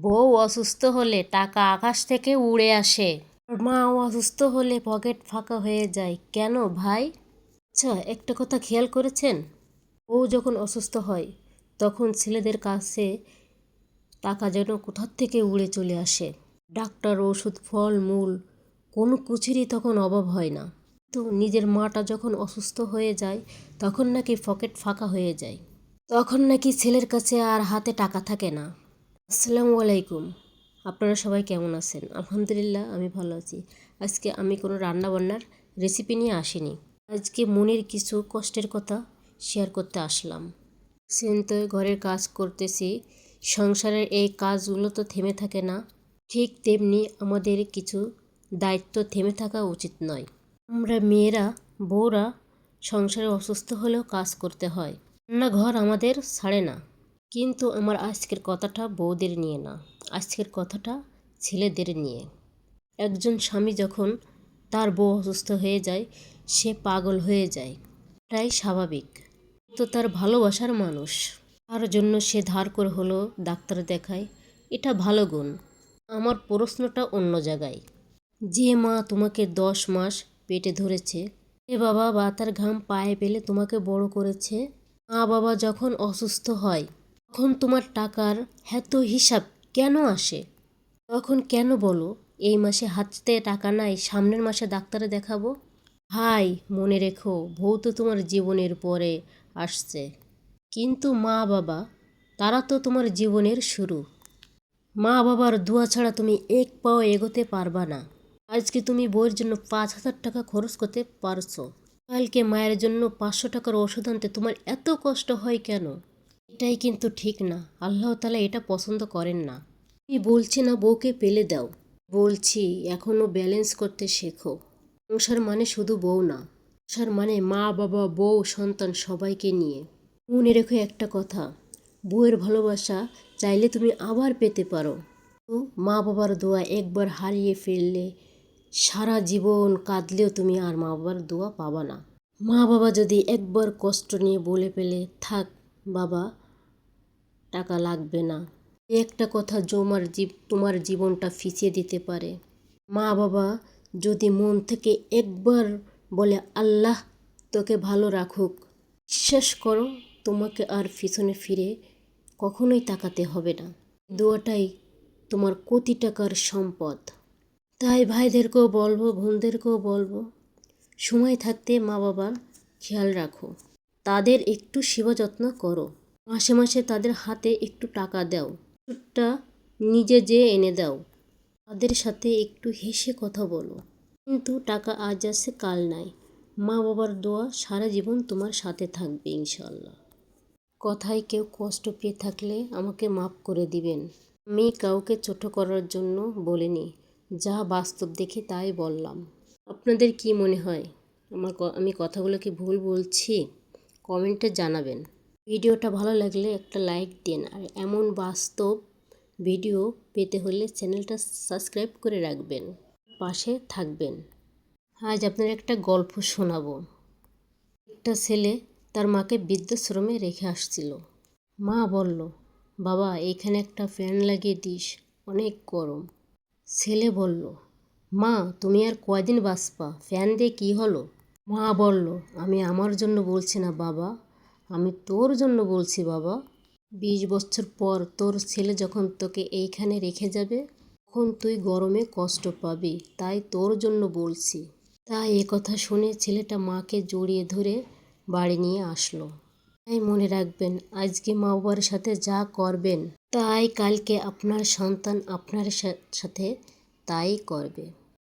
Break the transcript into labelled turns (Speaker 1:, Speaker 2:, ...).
Speaker 1: বউ অসুস্থ হলে টাকা আকাশ থেকে উড়ে আসে, আর মা অসুস্থ হলে পকেট ফাঁকা হয়ে যায়। কেন ভাই? আচ্ছা, একটা কথা খেয়াল করেছেন? বউ যখন অসুস্থ হয় তখন ছেলেদের কাছে টাকা যেন কোথার থেকে উড়ে চলে আসে। ডাক্তার, ওষুধ, ফল মূল কোনো কিছুরই তখন অভাব হয় না। তো নিজের মাটা যখন অসুস্থ হয়ে যায় তখন নাকি পকেট ফাঁকা হয়ে যায়, তখন নাকি ছেলের কাছে আর হাতে টাকা থাকে না। আসসালামু আলাইকুম, আপনারা সবাই কেমন আছেন? আলহামদুলিল্লাহ, আমি ভালো আছি। আজকে আমি কোনো রান্নাবান্নার রেসিপি নিয়ে আসিনি। আজকে মনের কিছু কষ্টের কথা শেয়ার করতে আসলাম। তো ঘরের কাজ করতেছি, সংসারের এই কাজগুলো তো থেমে থাকে না। ঠিক তেমনি আমাদের কিছু দায়িত্ব থেমে থাকা উচিত নয়। আমরা মেয়েরা, বউরা সংসারে অসুস্থ হলেও কাজ করতে হয়, রান্নাঘর আমাদের ছাড়ে না। কিন্তু আমার আজকের কথাটা বউদের নিয়ে না, আজকের কথাটা ছেলেদের নিয়ে। একজন স্বামী যখন তার বউ অসুস্থ হয়ে যায় সে পাগল হয়ে যায়, এটাই স্বাভাবিক। তো তার ভালোবাসার মানুষ, তার জন্য সে ধার করে হলেও ডাক্তার দেখায়, এটা ভালো গুণ। আমার প্রশ্নটা অন্য জায়গায়। যে মা তোমাকে 10 মাস পেটে ধরেছে, এ বাবা বা তার ঘাম পায়ে পেলে তোমাকে বড় করেছে, মা বাবা যখন অসুস্থ হয় তখন তোমার টাকার এত হিসাব কেন আসে? তখন কেন বলো এই মাসে হাতে টাকা নাই, সামনের মাসে ডাক্তারে দেখাবো? ভাই, মনে রেখো, বউ তো তোমার জীবনের পরে আসছে, কিন্তু মা বাবা, তারা তো তোমার জীবনের শুরু। মা বাবার দোয়া ছাড়া তুমি এক পাও এগোতে পারবা না। আজকে তুমি বউয়ের জন্য 5,000 টাকা খরচ করতে পারছো, কালকে মায়ের জন্য 500 টাকার ওষুধ আনতে তোমার এত কষ্ট হয় কেন? এটাই কিন্তু ঠিক না। আল্লাহ তাআলা এটা পছন্দ করেন না। আমি বলছি না বউকে ফেলে দাও, বলছি এখনও ব্যালেন্স করতে শেখো। সংসার মানে শুধু বউ না, সংসার মানে মা বাবা, বউ, সন্তান সবাইকে নিয়ে। মনে রেখো একটা কথা, বউয়ের ভালোবাসা চাইলে তুমি আবার পেতে পারো, তো মা বাবার দোয়া একবার হারিয়ে ফেললে সারা জীবন কাঁদলেও তুমি আর মা বাবার দোয়া পাবা না। মা বাবা যদি একবার কষ্ট নিয়ে বলে ফেলে থাক বাবা, টাকা লাগবে না, একটা কথা তোমার জীবনটা ফিরিয়ে দিতে পারে। মা বাবা যদি মন থেকে একবার বলে আল্লাহ তোকে ভালো রাখুক, বিশ্বাস করো তোমাকে আর পিছনে ফিরে কখনোই তাকাতে হবে না। দোয়াটাই তোমার কোটি টাকার সম্পদ। তাই ভাইদেরকেও বলবো, বোনদেরকেও বলবো, সময় থাকতে মা বাবার খেয়াল রাখো, তাদের একটু সেবা যত্ন করো, মাসে মাসে তাদের হাতে একটু টাকা দাও, ওষুধটা নিজে যেয়ে এনে দাও, তাদের সাথে একটু হেসে কথা বলো। কিন্তু টাকা আজ আছে কাল নাই, মা বাবার দোয়া সারা জীবন তোমার সাথে থাকবে ইনশাআল্লাহ। কথায় কেউ কষ্ট পেয়ে থাকলে আমাকে মাফ করে দিবেন। আমি কাউকে ছোট করার জন্য বলিনি, যা বাস্তব দেখি তাই বললাম। আপনাদের কি মনে হয় আমি কথাগুলো কি ভুল বলছি? কমেন্টে জানাবেন। ভিডিওটা ভালো লাগলে একটা লাইক দিন, আর এমন বাস্তব ভিডিও পেতে হলে চ্যানেলটা সাবস্ক্রাইব করে রাখবেন, পাশে থাকবেন। আজ আপনার একটা গল্প শোনাবো। একটা ছেলে তার মাকে বৃদ্ধাশ্রমে রেখে আসছিল। মা বলল, বাবা এইখানে একটা ফ্যান লাগিয়ে দিস, অনেক গরম। ছেলে বলল, মা তুমি আর কয়দিন বাঁচবা, ফ্যান দিয়ে কী হলো? মা বলল, আমি আমার জন্য বলছি না বাবা, আমি তোর জন্য বলছি বাবা। 20 বছর পর তোর ছেলে যখন তোকে এইখানে রেখে যাবে তখন তুই গরমে কষ্ট পাবি, তাই তোর জন্য বলছি। তাই কথা শুনে ছেলেটা মাকে জড়িয়ে ধরে বাড়ি নিয়ে আসলো। তাই মনে রাখবেন, আজকে মা বাবার সাথে যা করবেন তাই কালকে আপনার সন্তান আপনার সাথে তাই করবে।